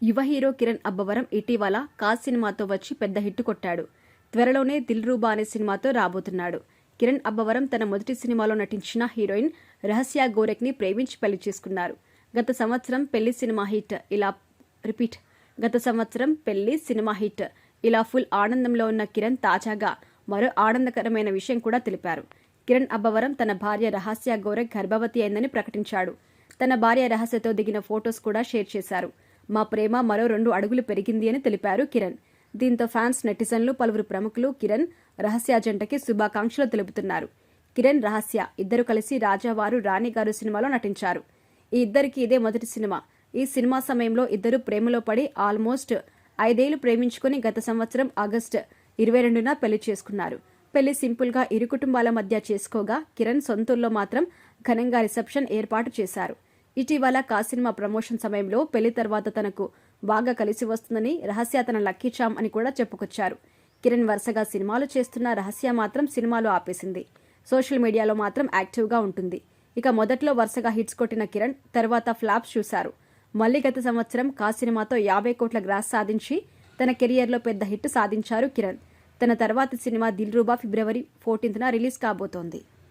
యువ హీరో కిరణ్ అబ్బవరం ఇటీవల కాజ్ సినిమాతో వచ్చి పెద్ద హిట్ కొట్టాడు. త్వరలోనే దిల్రూబా అనే సినిమాతో రాబోతున్నాడు. కిరణ్ అబ్బవరం తన మొదటి సినిమాలో నటించిన హీరోయిన్ రహస్య గోరెక్ని ప్రేమించి పెళ్లి చేసుకున్నారు. గత సంవత్సరం పెళ్లి సినిమా హిట్ ఇలా ఫుల్ ఆనందంలో ఉన్న కిరణ్ తాజాగా మరో ఆనందకరమైన విషయం కూడా తెలిపారు. కిరణ్ అబ్బవరం తన భార్య రహస్య గోరెక్ గర్భవతి అయిందని ప్రకటించాడు. తన భార్య రహస్యతో దిగిన ఫొటోస్ కూడా షేర్ చేశారు. మా ప్రేమ మరో 2 అడుగులు పెరిగింది అని తెలిపారు కిరణ్. దీంతో ఫ్యాన్స్, నెటిజన్లు, పలువురు ప్రముఖులు కిరణ్, రహస్య జంటకి శుభాకాంక్షలు తెలుపుతున్నారు. కిరణ్, రహస్య ఇద్దరు కలిసి రాజావారు, రాణిగారు సినిమాలో నటించారు. ఈ ఇద్దరికి ఇదే మొదటి సినిమా. ఈ సినిమా సమయంలో ఇద్దరు ప్రేమలో పడి ఆల్మోస్ట్ 5 ఏళ్లు ప్రేమించుకుని గత సంవత్సరం ఆగస్టు 22న పెళ్లి చేసుకున్నారు. పెళ్లి సింపుల్ గా ఇరు కుటుంబాల మధ్య చేసుకోగా కిరణ్ సొంతూరులో మాత్రం ఘనంగా రిసెప్షన్ ఏర్పాటు చేశారు. ఇటీవల కాజ్ సినిమా ప్రమోషన్ సమయంలో పెళ్లి తర్వాత తనకు బాగా కలిసి వస్తుందని, రహస్య తన లక్కీ చామ్ అని కూడా చెప్పుకొచ్చారు. కిరణ్ వరుసగా సినిమాలు చేస్తున్న రహస్య మాత్రం సినిమాలు ఆపేసింది. సోషల్ మీడియాలో మాత్రం యాక్టివ్గా ఉంటుంది. ఇక మొదట్లో వరుసగా హిట్స్ కొట్టిన కిరణ్ తర్వాత ఫ్లాప్స్ చూశారు. మళ్లీ గత సంవత్సరం కాజ్ సినిమాతో 50 కోట్ల గ్రాస్ సాధించి తన కెరియర్లో పెద్ద హిట్ సాధించారు కిరణ్. తన తర్వాతి సినిమా దిల్రూబా ఫిబ్రవరి 14న రిలీజ్ కాబోతోంది.